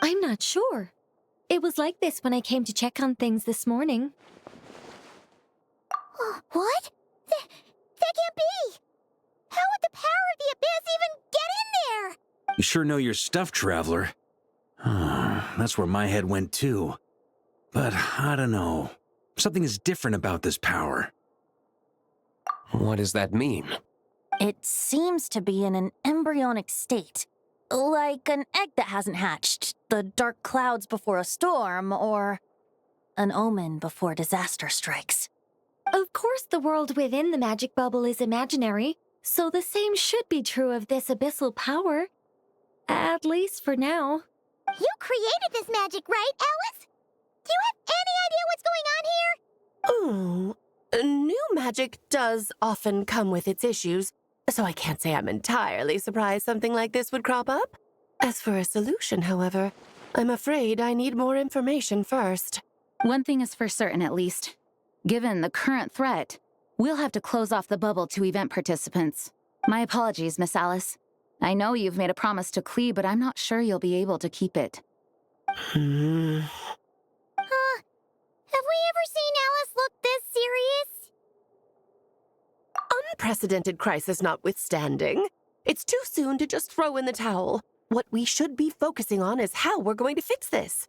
I'm not sure. It was like this when I came to check on things this morning. What? That can't be! How would the power of the abyss even get in there? You sure know your stuff, Traveler. That's where my head went too. But I don't know. Something is different about this power. What does that mean? It seems to be in an embryonic state. Like an egg that hasn't hatched, the dark clouds before a storm, or an omen before disaster strikes. Of course, the world within the magic bubble is imaginary, so the same should be true of this abyssal power. At least for now. You created this magic, right, Alice? Do you have any idea what's going on here? New magic does often come with its issues, so I can't say I'm entirely surprised something like this would crop up. As for a solution, however, I'm afraid I need more information first. One thing is for certain, at least. Given the current threat, we'll have to close off the bubble to event participants. My apologies, Miss Alice. I know you've made a promise to Klee, but I'm not sure you'll be able to keep it. Have we ever seen Alice look this serious? Unprecedented crisis notwithstanding, it's too soon to just throw in the towel. What we should be focusing on is how we're going to fix this.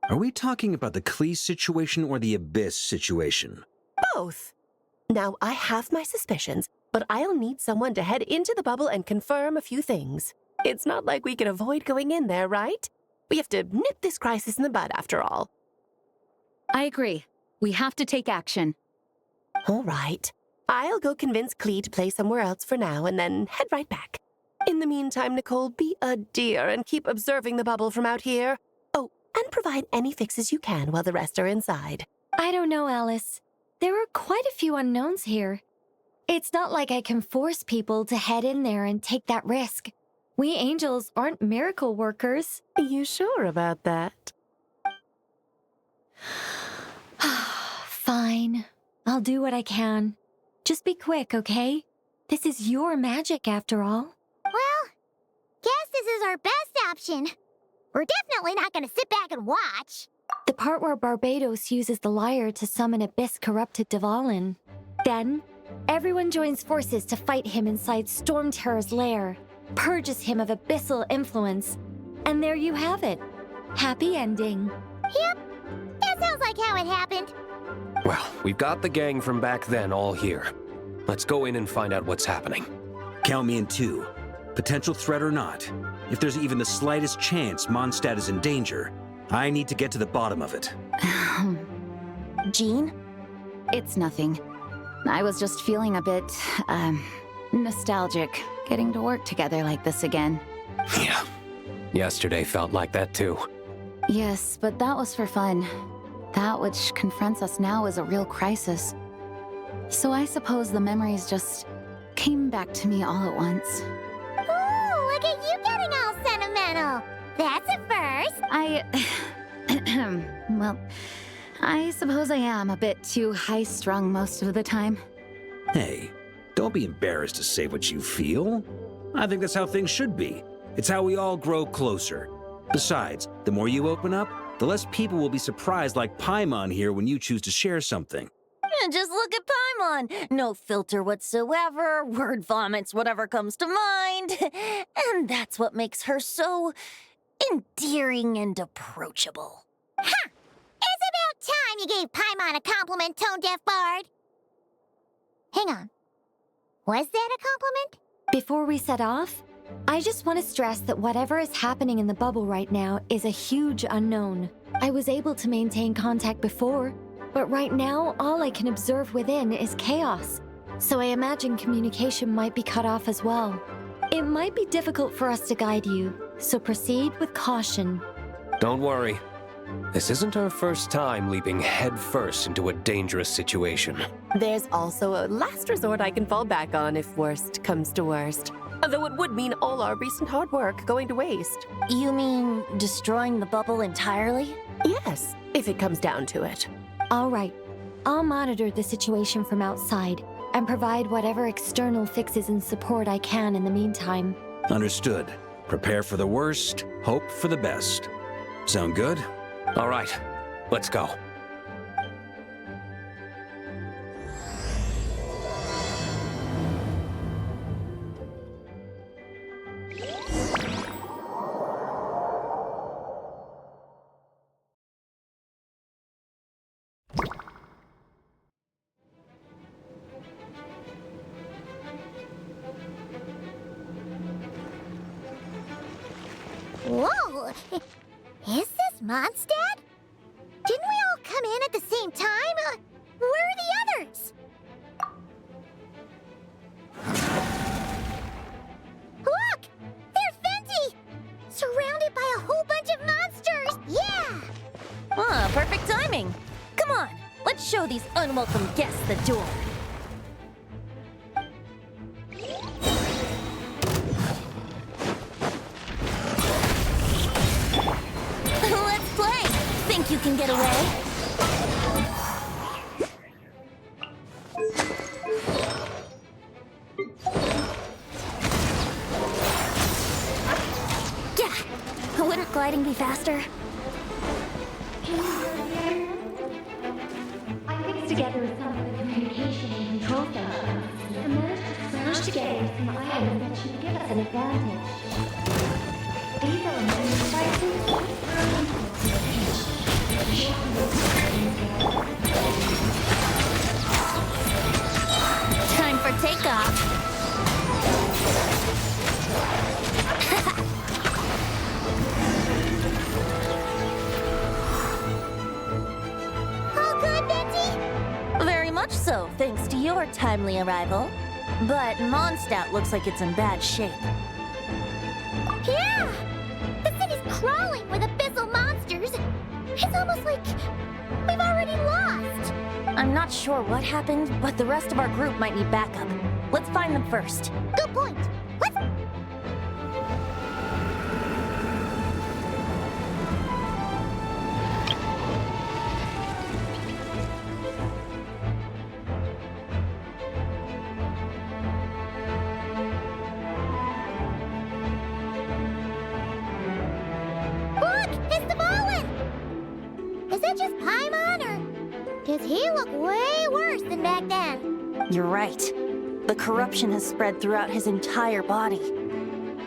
Are we talking about the Klee situation or the Abyss situation? Both. Now, I have my suspicions, but I'll need someone to head into the bubble and confirm a few things. It's not like we can avoid going in there, right? We have to nip this crisis in the bud, after all. I agree. We have to take action. All right. I'll go convince Klee to play somewhere else for now and then head right back. In the meantime, Nicole, be a dear and keep observing the bubble from out here. Oh, and provide any fixes you can while the rest are inside. I don't know, Alice. There are quite a few unknowns here. It's not like I can force people to head in there and take that risk. We angels aren't miracle workers. You sure about that? Fine. I'll do what I can. Just be quick, okay? This is your magic, after all. Well, guess this is our best option. We're definitely not going to sit back and watch. The part where Barbados uses the lyre to summon Abyss-corrupted Dvalin. Then, everyone joins forces to fight him inside Storm Terror's lair, purges him of abyssal influence, and there you have it. Happy ending. Yep, that sounds like how it happened. Well, we've got the gang from back then all here. Let's go in and find out what's happening. Count me in too. Potential threat or not, if there's even the slightest chance Mondstadt is in danger, I need to get to the bottom of it. Jean? It's nothing. I was just feeling a bit, nostalgic, getting to work together like this again. Yeah. Yesterday felt like that too. Yes, but that was for fun. That which confronts us now is a real crisis. So I suppose the memories just came back to me all at once. Ooh, look at you getting all sentimental. That's a first. Well, I suppose I am a bit too high-strung most of the time. Hey, don't be embarrassed to say what you feel. I think that's how things should be. It's how we all grow closer. Besides, the more you open up, the less people will be surprised like Paimon here when you choose to share something. Just look at Paimon. No filter whatsoever, word vomits whatever comes to mind. And that's what makes her so endearing and approachable. Ha! It's about time you gave Paimon a compliment, tone-deaf bard. Hang on. Was that a compliment? Before we set off, I just want to stress that whatever is happening in the bubble right now is a huge unknown. I was able to maintain contact before, but right now all I can observe within is chaos. So I imagine communication might be cut off as well. It might be difficult for us to guide you, so proceed with caution. Don't worry. This isn't our first time leaping headfirst into a dangerous situation. There's also a last resort I can fall back on if worst comes to worst. Though it would mean all our recent hard work going to waste. You mean destroying the bubble entirely? Yes, if it comes down to it. All right, I'll monitor the situation from outside and provide whatever external fixes and support I can in the meantime. Understood. Prepare for the worst, hope for the best. Sound good? All right, let's go. Whoa! Is this Mondstadt? Didn't we all come in at the same time? Where are the others? Look! There's Venti! Surrounded by a whole bunch of monsters! Yeah! Ah, perfect timing. Come on, let's show these unwelcome guests the door. Let's play. Think you can get away? Yeah. Wouldn't gliding be faster? I fixed together some of the communication and control functions and managed to smash together some items that should give us an advantage. These elements Time for takeoff. All good, Venti? Very much so, thanks to your timely arrival. But Mondstadt looks like it's in bad shape. Yeah! The city's crawling with abyssal monsters. It's almost like we've already lost. I'm not sure what happened, but the rest of our group might need backup. Let's find them first. Good point. Let's... Look! It's the Volin! Is it just Paimon, or does he look way worse than back then? You're right. The corruption has spread throughout his entire body.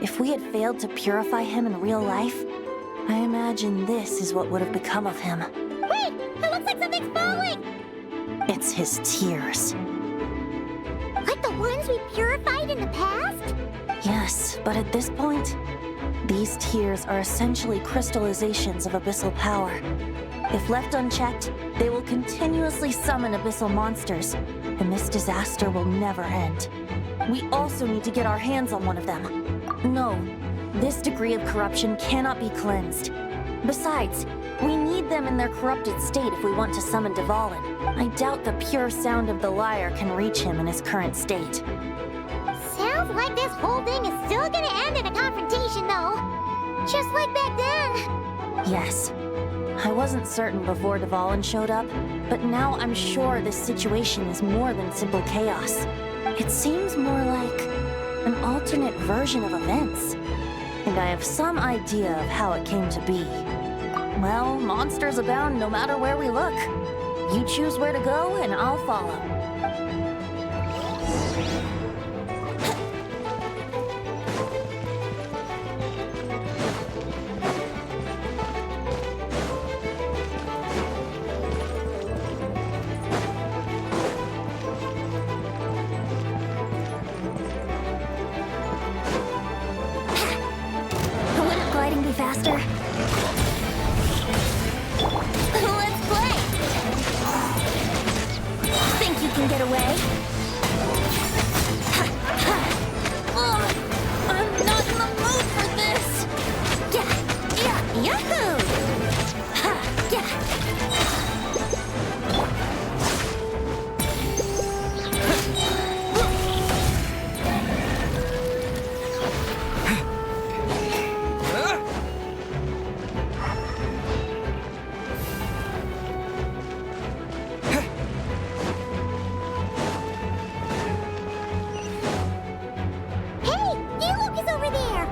If we had failed to purify him in real life, I imagine this is what would have become of him. Wait! It looks like something's falling! It's his tears. Like the ones we purified in the past? Yes, but at this point, these tears are essentially crystallizations of abyssal power. If left unchecked, they will continuously summon abyssal monsters, and this disaster will never end. We also need to get our hands on one of them. No, this degree of corruption cannot be cleansed. Besides, we need them in their corrupted state if we want to summon Dvalin. I doubt the pure sound of the lyre can reach him in his current state. Sounds like this whole thing is still gonna end in a confrontation, though. Just like back then. Yes. I wasn't certain before Dvalin showed up, but now I'm sure this situation is more than simple chaos. It seems more like an alternate version of events. And I have some idea of how it came to be. Well, monsters abound no matter where we look. You choose where to go, and I'll follow. Wouldn't gliding be faster? Let's play! Think you can get away? Ugh, I'm not in the mood for this! Yahoo! Hey, Diluc is over there!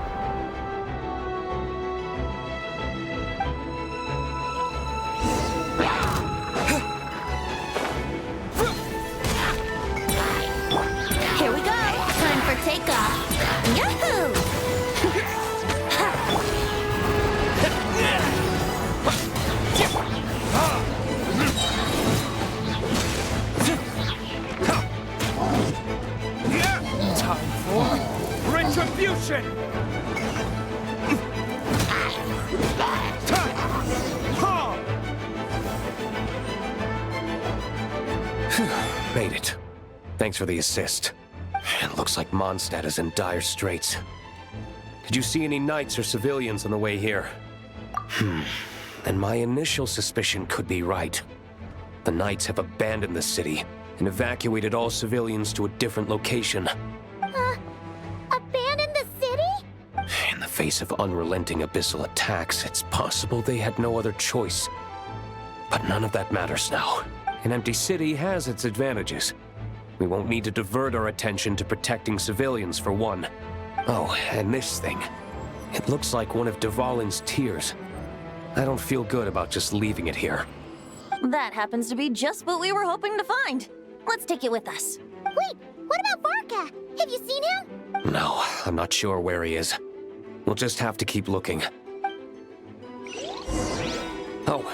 Made it. Thanks for the assist. It looks like Mondstadt is in dire straits. Did you see any knights or civilians on the way here? And my initial suspicion could be right. The knights have abandoned the city and evacuated all civilians to a different location. Abandon the city? In the face of unrelenting abyssal attacks, it's possible they had no other choice. But none of that matters now. An empty city has its advantages. We won't need to divert our attention to protecting civilians, for one. Oh, and this thing. It looks like one of Dvalin's tears. I don't feel good about just leaving it here. That happens to be just what we were hoping to find. Let's take it with us. Wait, what about Varka? Have you seen him? No, I'm not sure where he is. We'll just have to keep looking. Oh,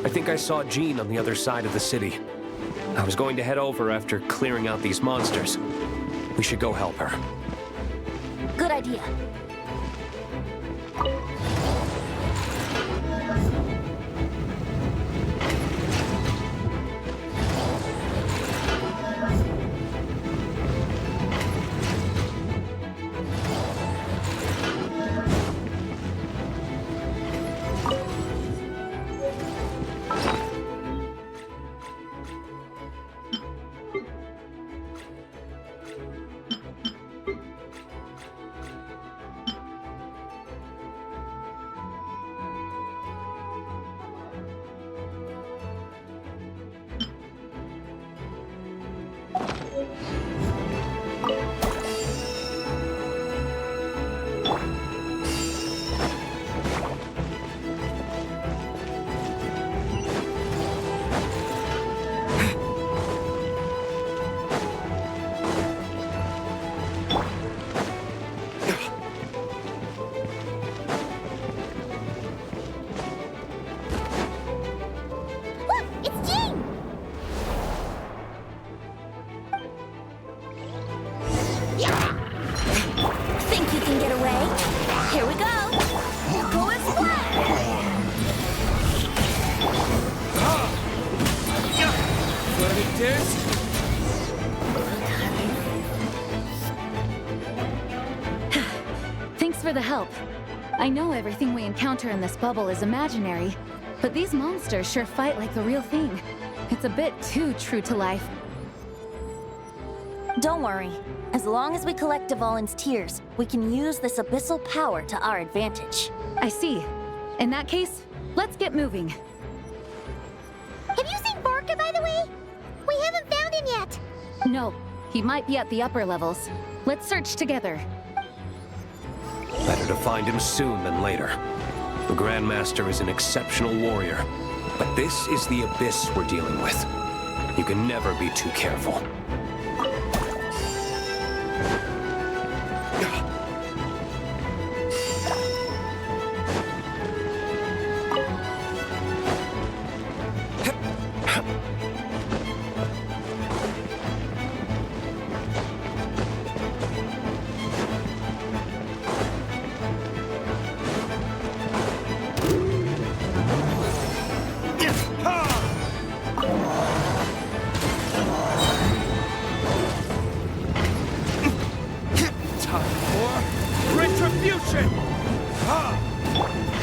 I think I saw Jean on the other side of the city. I was going to head over after clearing out these monsters. We should go help her. Good idea. Look, it's Jean! Think you can get away? Here we go. Go and splat! Thanks for the help. I know everything we encounter in this bubble is imaginary, but these monsters sure fight like the real thing. It's a bit too true to life. Don't worry. As long as we collect Dvalin's tears, we can use this abyssal power to our advantage. I see. In that case, let's get moving. Have you seen Varka, by the way? We haven't found him yet. No, he might be at the upper levels. Let's search together. Better to find him soon than later. The Grandmaster is an exceptional warrior, but this is the abyss we're dealing with. You can never be too careful.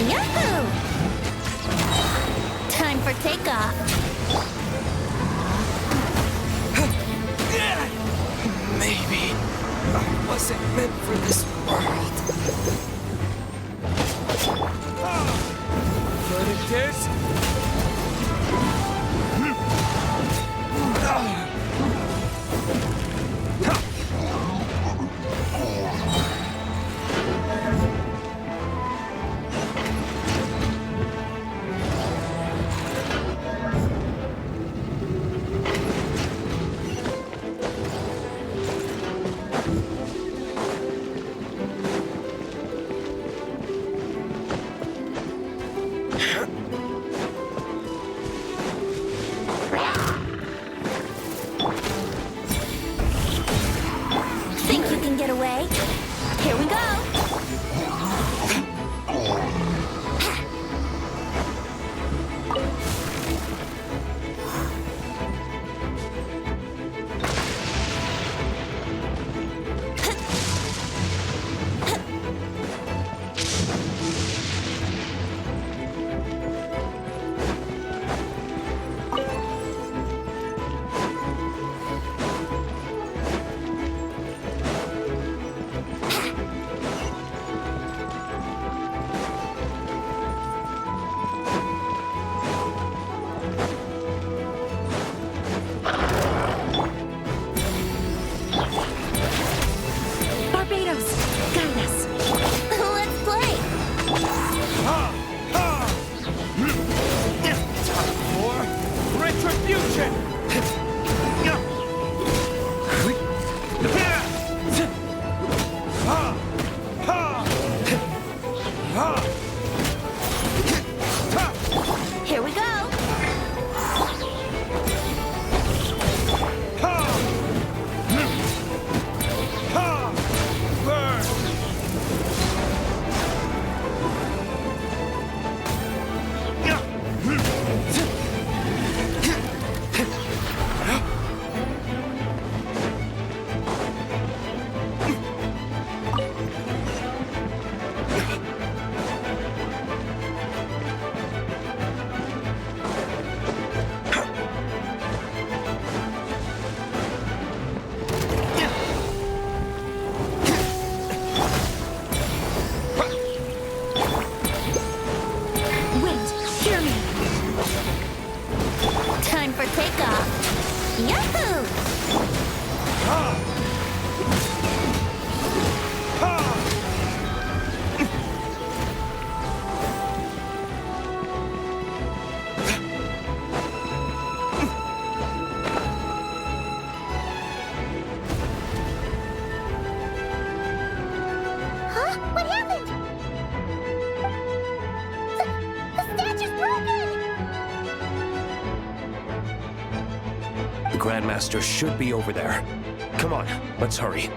Yahoo! Time for takeoff. Maybe I wasn't meant for this world. But it is. Yahoo! Huh? What happened? The statue's broken! The Grandmaster should be over there. Come on, let's hurry.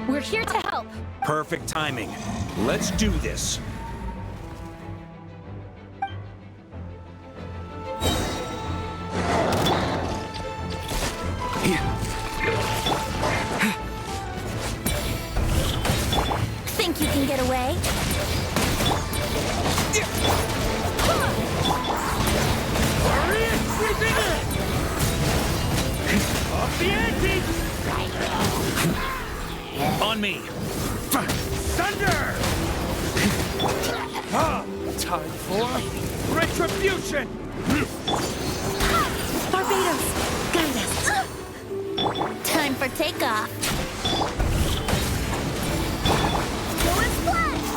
We're here to help. Perfect timing. Let's do this. Think you can get away? On me. Thunder! Time for retribution! Barbados, guide us. Time for takeoff. Going splash!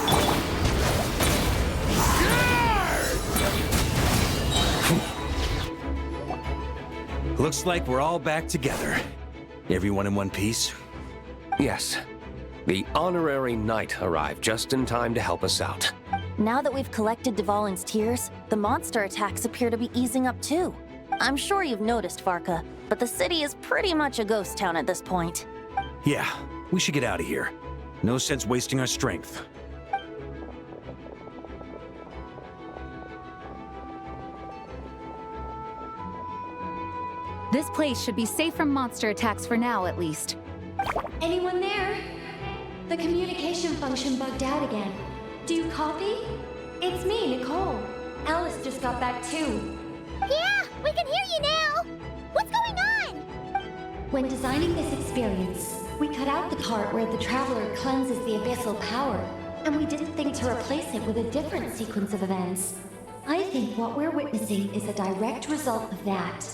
Looks like we're all back together. Everyone in one piece? Yes. The honorary knight arrived just in time to help us out. Now that we've collected Dvalin's tears, the monster attacks appear to be easing up too. I'm sure you've noticed, Farka, but the city is pretty much a ghost town at this point. Yeah, we should get out of here. No sense wasting our strength. This place should be safe from monster attacks for now, at least. Anyone there? The communication function bugged out again. Do you copy? It's me, Nicole. Alice just got back too. Yeah, we can hear you now! What's going on? When designing this experience, we cut out the part where the Traveler cleanses the abyssal power, and we didn't think to replace it with a different sequence of events. I think what we're witnessing is a direct result of that.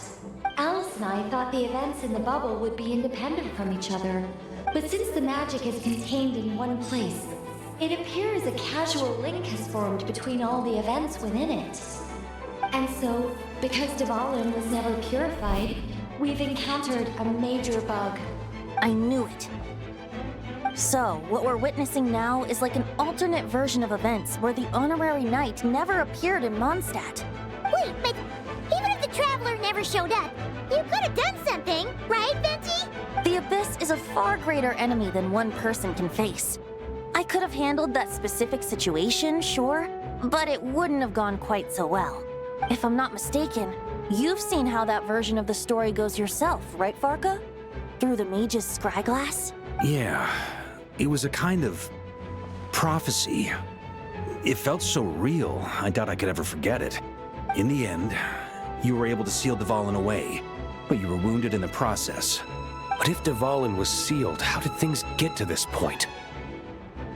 Alice and I thought the events in the bubble would be independent from each other, but since the magic is contained in one place, it appears a casual link has formed between all the events within it. And so, because Dvalin was never purified, we've encountered a major bug. I knew it. So, what we're witnessing now is like an alternate version of events where the honorary knight never appeared in Mondstadt. Wait, but even if the Traveler never showed up, you could have done something, right, Venti? The Abyss is a far greater enemy than one person can face. I could have handled that specific situation, sure, but it wouldn't have gone quite so well. If I'm not mistaken, you've seen how that version of the story goes yourself, right, Farka? Through the mage's scryglass? Yeah, it was a kind of prophecy. It felt so real, I doubt I could ever forget it. In the end, you were able to seal Dvalin away, but you were wounded in the process. But if Dvalin was sealed, how did things get to this point?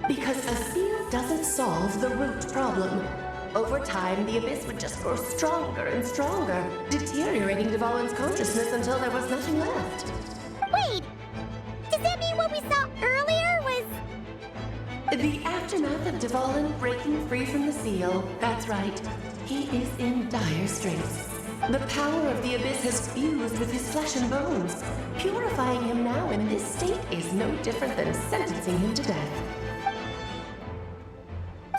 Because a seal doesn't solve the root problem. Over time, the Abyss would just grow stronger and stronger, deteriorating Dvalin's consciousness until there was nothing left. Wait! Does that mean what we saw earlier was... The aftermath of Dvalin breaking free from the seal, that's right. He is in dire straits. The power of the Abyss has fused with his flesh and bones. Purifying him now in this state is no different than sentencing him to death.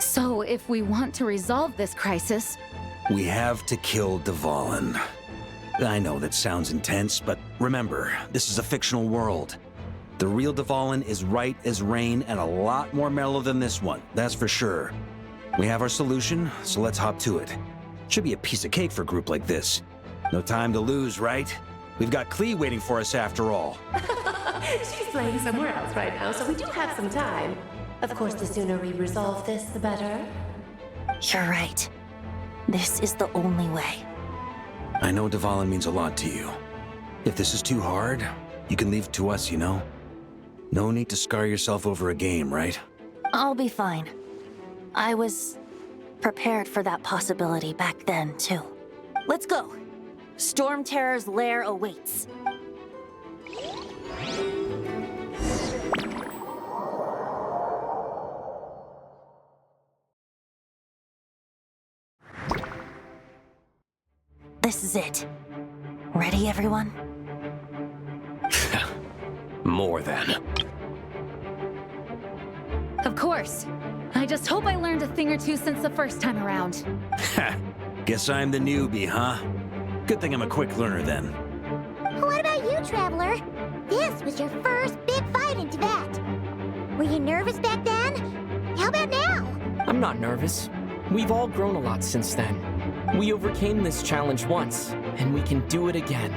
So, if we want to resolve this crisis, We have to kill Dvalin. I know that sounds intense, but remember, this is a fictional world. The real Dvalin is right as rain and a lot more mellow than this one, that's for sure. We have our solution, so let's hop to it. Should be a piece of cake for a group like this. No time to lose, right? We've got Klee waiting for us after all. She's playing somewhere else right now, so we do have some time. Of course, the sooner we resolve this, the better. You're right. This is the only way. I know Dvalin means a lot to you. If this is too hard, you can leave it to us, you know? No need to scar yourself over a game, right? I'll be fine. I was prepared for that possibility back then, too. Let's go. Storm Terror's lair awaits. This is it. Ready, everyone? More than. Of course. I just hope I learned a thing or two since the first time around. Ha! Guess I'm the newbie, huh? Good thing I'm a quick learner then. What about you, Traveler? This was your first big fight in Tibet. Were you nervous back then? How about now? I'm not nervous. We've all grown a lot since then. We overcame this challenge once, and we can do it again.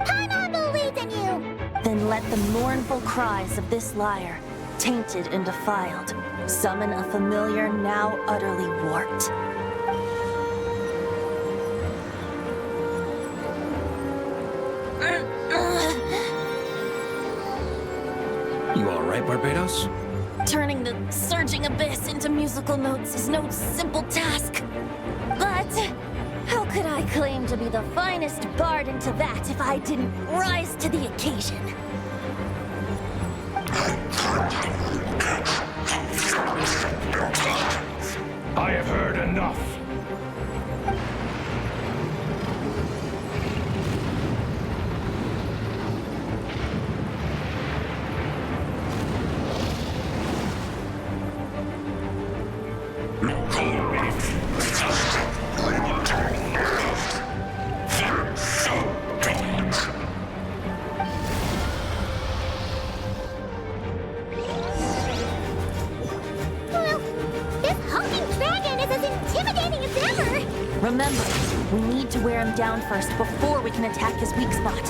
Paimon believes in you! Then let the mournful cries of this lyre, tainted and defiled, summon a familiar now utterly warped. You alright, Barbados? Turning the surging abyss into musical notes is no simple task. But how could I claim to be the finest bard in Tibet if I didn't rise to the occasion? I have heard enough. Well, this hulking dragon is as intimidating as ever! Remember, we need to wear him down first before we can attack his weak spot.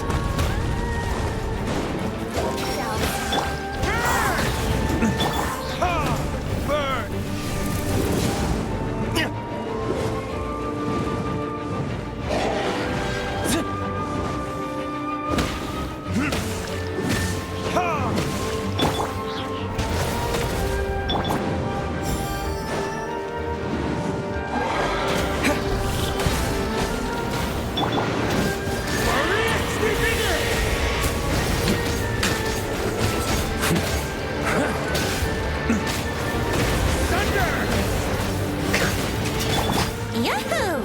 Yahoo!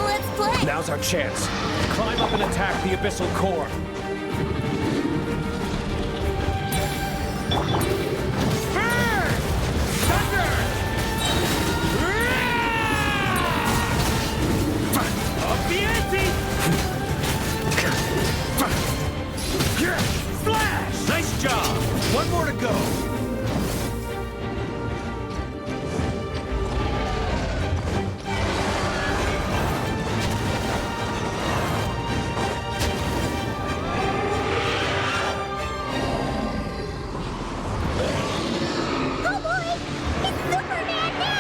Let's play! Now's our chance. Climb up and attack the Abyssal Core. Up the ante! Splash! Nice job! One more to go. Oh boy! It's Superman now!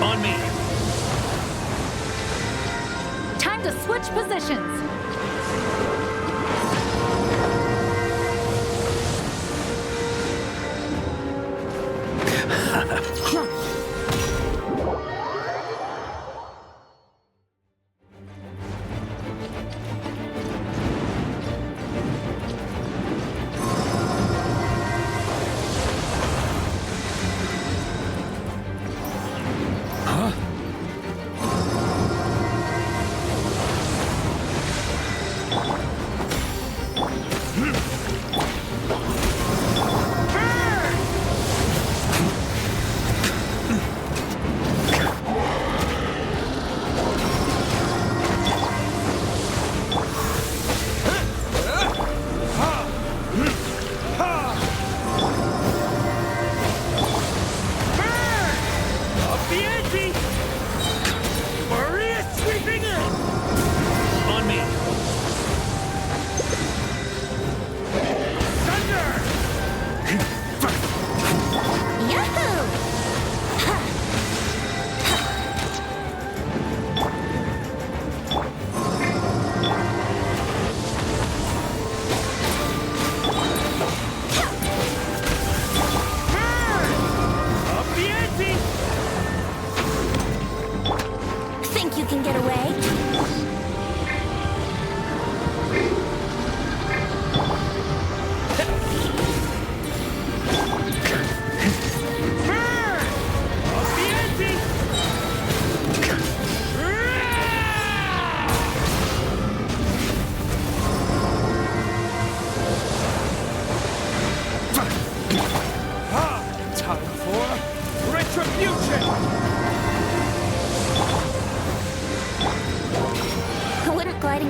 On me! Time to switch positions.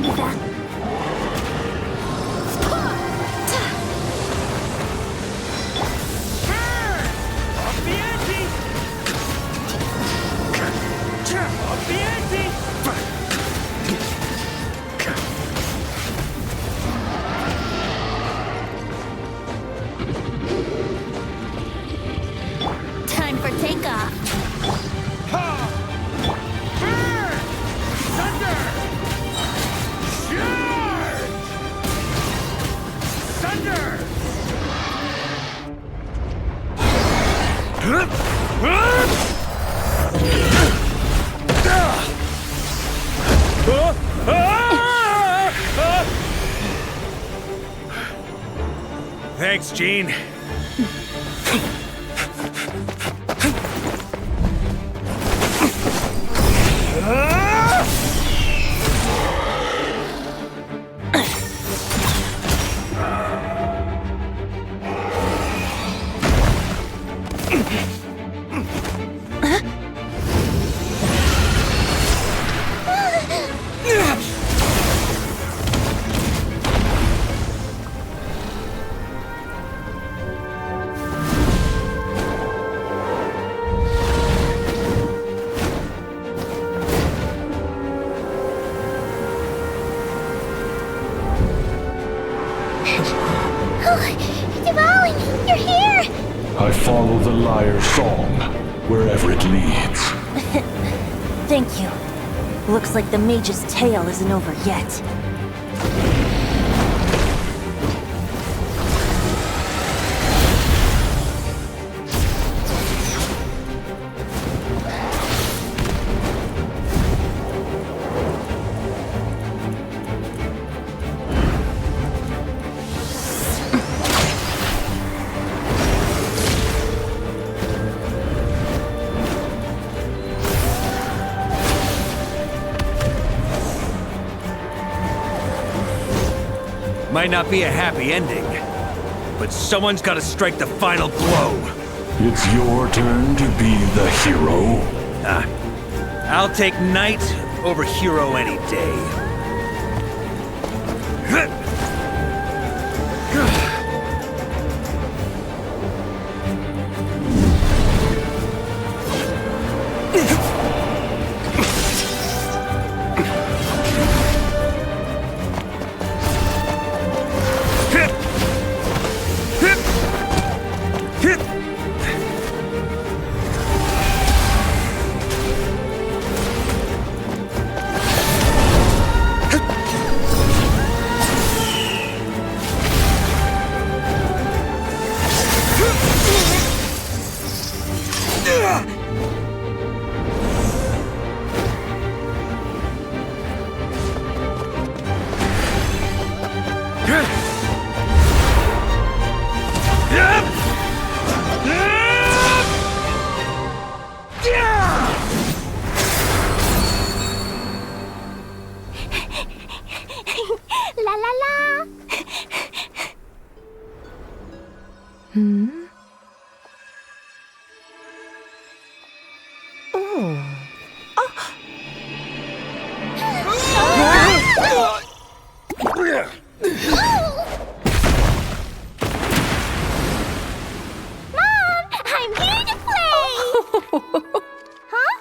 Up the ante! Up the ante! Time for takeoff. Ha! Burn! Thunder! Charge! Thunder! Thanks, Gene. Dvalin, you're here! I follow the lyre's song, wherever it leads. Thank you. Looks like the mage's tale isn't over yet. Might not be a happy ending, but someone's got to strike the final blow. It's your turn to be the hero. I'll take Knight over Hero any day. La la la! Mom, I'm here to play! Huh?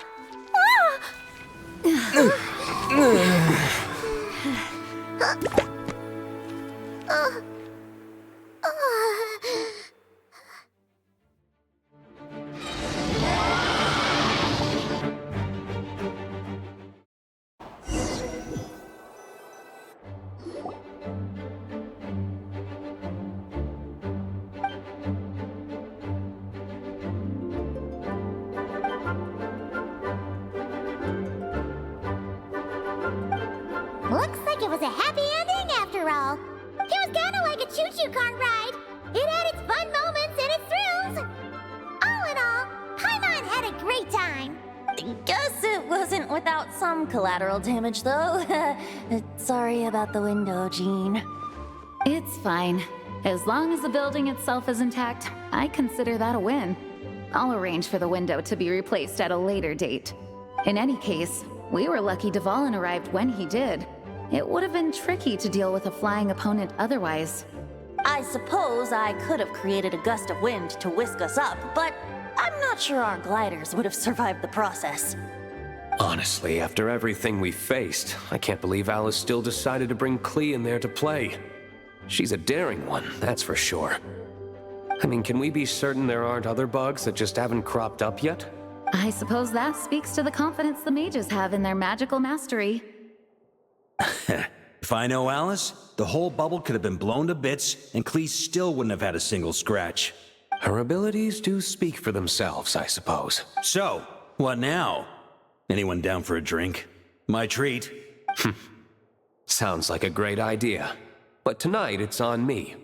Looks like it was a happy ending after all. It was kind of like a choo-choo cart ride. It had its fun moments and its thrills. All in all, Paimon had a great time. Guess it wasn't without some collateral damage, though. Sorry about the window, Jean. It's fine. As long as the building itself is intact, I consider that a win. I'll arrange for the window to be replaced at a later date. In any case, we were lucky Dvalin arrived when he did. It would have been tricky to deal with a flying opponent otherwise. I suppose I could have created a gust of wind to whisk us up, but I'm not sure our gliders would have survived the process. Honestly, after everything we faced, I can't believe Alice still decided to bring Klee in there to play. She's a daring one, that's for sure. I mean, can we be certain there aren't other bugs that just haven't cropped up yet? I suppose that speaks to the confidence the mages have in their magical mastery. If I know Alice, the whole bubble could have been blown to bits, and Klee still wouldn't have had a single scratch. Her abilities do speak for themselves, I suppose. So, what now? Anyone down for a drink? My treat. Sounds like a great idea. But tonight it's on me.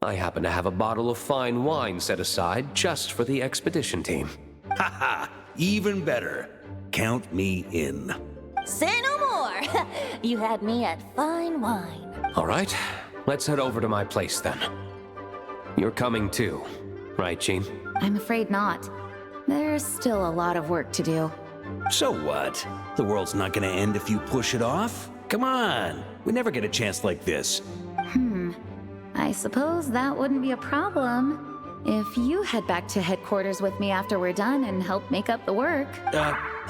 I happen to have a bottle of fine wine set aside just for the expedition team. Haha, even better. Count me in. Say no more! You had me at fine wine. All right, let's head over to my place then. You're coming too, right, Jean? I'm afraid not. There's still a lot of work to do. So what? The world's not gonna end if you push it off? Come on, we never get a chance like this. I suppose that wouldn't be a problem if you head back to headquarters with me after we're done and help make up the work.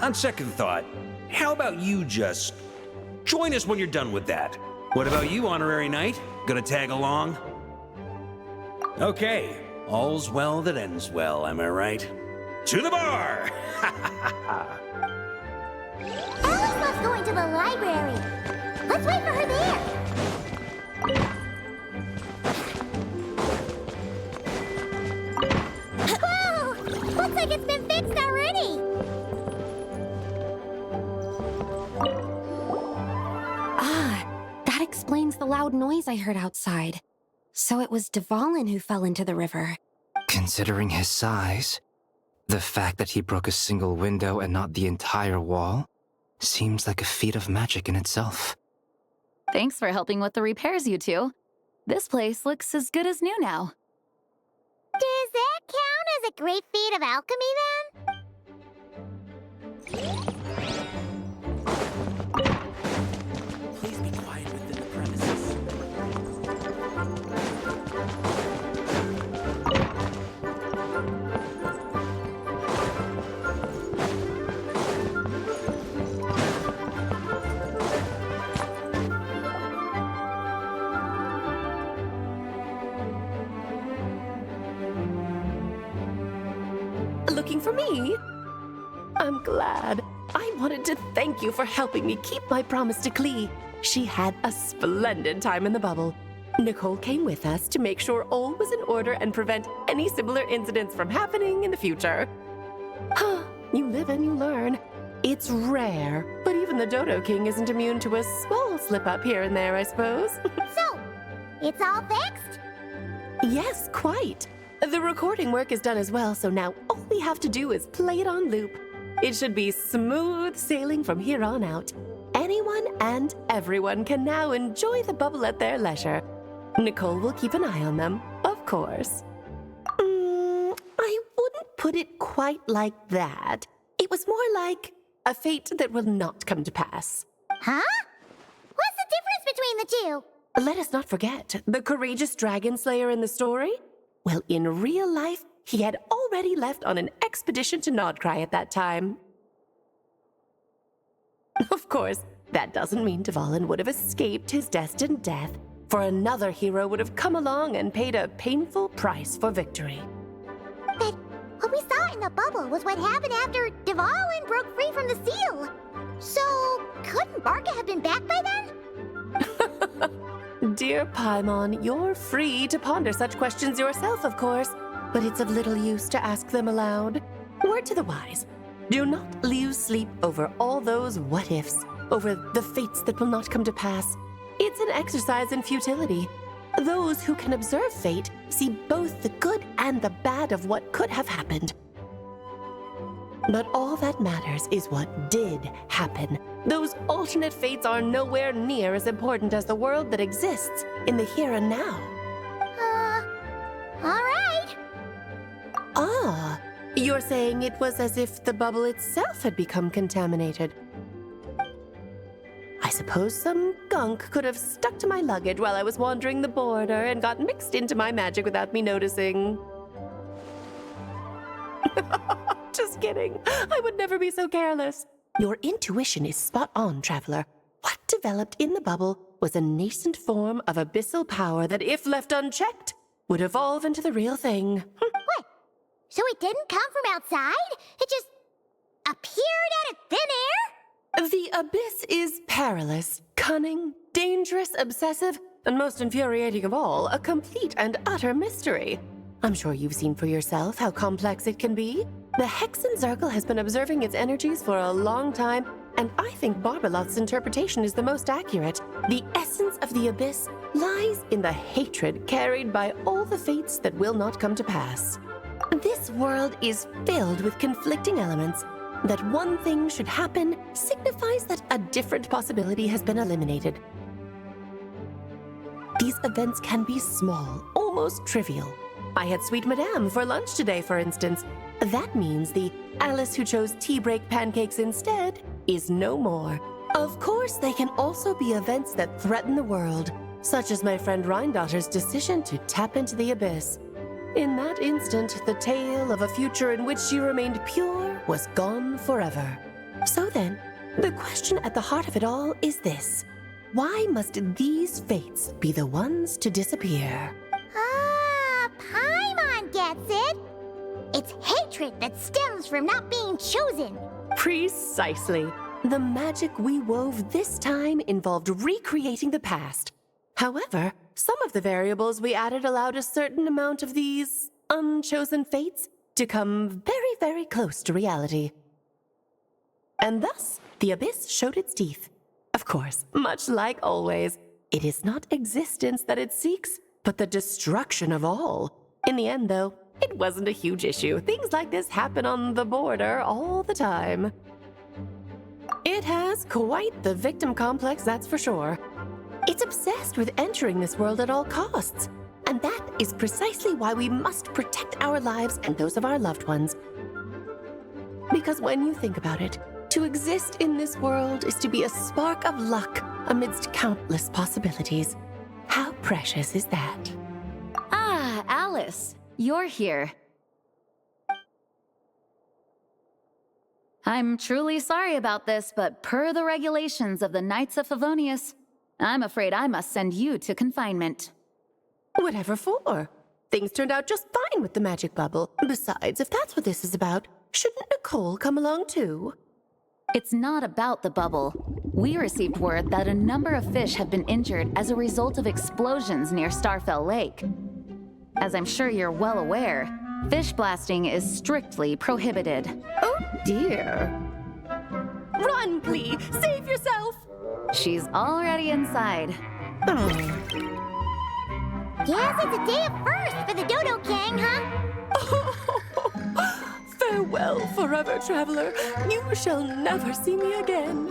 On second thought, how about you just join us when you're done with that? What about you, Honorary Knight? Gonna tag along? Okay, all's well that ends well, am I right? To the bar! Alice loves going to the library. Let's wait for her there. Whoa! Looks like it's been fixed already. That explains the loud noise I heard outside. So it was Dvalin who fell into the river. Considering his size, the fact that he broke a single window and not the entire wall seems like a feat of magic in itself. Thanks for helping with the repairs, you two. This place looks as good as new now. Does that count as a great feat of alchemy then? Please be quiet within the premises. Looking for me? I'm glad. I wanted to thank you for helping me keep my promise to Klee. She had a splendid time in the bubble. Nicole came with us to make sure all was in order and prevent any similar incidents from happening in the future. You live and you learn. It's rare, but even the Dodo King isn't immune to a small slip-up here and there, I suppose. So, it's all fixed? Yes, quite. The recording work is done as well, so now all we have to do is play it on loop. It should be smooth sailing from here on out. Anyone and everyone can now enjoy the bubble at their leisure. Nicole will keep an eye on them, of course. I wouldn't put it quite like that. It was more like a fate that will not come to pass. Huh? What's the difference between the two? Let us not forget the courageous dragon slayer in the story. Well, in real life, he had already left on an expedition to Nodcry at that time. Of course, that doesn't mean Dvalin would have escaped his destined death, for another hero would have come along and paid a painful price for victory. But what we saw in the bubble was what happened after Dvalin broke free from the seal. So, couldn't Barca have been back by then? Dear Paimon, you're free to ponder such questions yourself, of course, but it's of little use to ask them aloud. Word to the wise, do not lose sleep over all those what-ifs, over the fates that will not come to pass. It's an exercise in futility. Those who can observe fate see both the good and the bad of what could have happened. But all that matters is what did happen. Those alternate fates are nowhere near as important as the world that exists in the here and now. All right. Ah, you're saying it was as if the bubble itself had become contaminated. I suppose some gunk could have stuck to my luggage while I was wandering the border and got mixed into my magic without me noticing. Just kidding. I would never be so careless. Your intuition is spot on, Traveler. What developed in the bubble was a nascent form of abyssal power that, if left unchecked, would evolve into the real thing. What? So it didn't come from outside? It just appeared out of thin air? The Abyss is perilous, cunning, dangerous, obsessive, and most infuriating of all, a complete and utter mystery. I'm sure you've seen for yourself how complex it can be. The Hexen Circle has been observing its energies for a long time, and I think Barbalot's interpretation is the most accurate. The essence of the Abyss lies in the hatred carried by all the fates that will not come to pass. This world is filled with conflicting elements. That one thing should happen signifies that a different possibility has been eliminated. These events can be small, almost trivial. I had Sweet Madame for lunch today, for instance. That means the Alice who chose tea break pancakes instead is no more. Of course, they can also be events that threaten the world, such as my friend Rhindotter's decision to tap into the Abyss. In that instant, the tale of a future in which she remained pure was gone forever. So then, the question at the heart of it all is this: why must these fates be the ones to disappear? Ah, Paimon gets it. It's hatred that stems from not being chosen. Precisely. The magic we wove this time involved recreating the past. However, some of the variables we added allowed a certain amount of these unchosen fates to come very, very close to reality. And thus, the Abyss showed its teeth. Of course, much like always, it is not existence that it seeks, but the destruction of all. In the end, though, it wasn't a huge issue. Things like this happen on the border all the time. It has quite the victim complex, that's for sure. It's obsessed with entering this world at all costs. And that is precisely why we must protect our lives and those of our loved ones. Because when you think about it, to exist in this world is to be a spark of luck amidst countless possibilities. How precious is that? Ah, Alice, you're here. I'm truly sorry about this, but per the regulations of the Knights of Favonius, I'm afraid I must send you to confinement. Whatever for? Things turned out just fine with the magic bubble. Besides, if that's what this is about, shouldn't Nicole come along too? It's not about the bubble. We received word that a number of fish have been injured as a result of explosions near Starfell Lake. As I'm sure you're well aware, fish blasting is strictly prohibited. Oh dear. Run, Klee! Save yourself! She's already inside. Guess it's a day of first for the Dodo Gang, huh? Farewell, forever traveler. You shall never see me again.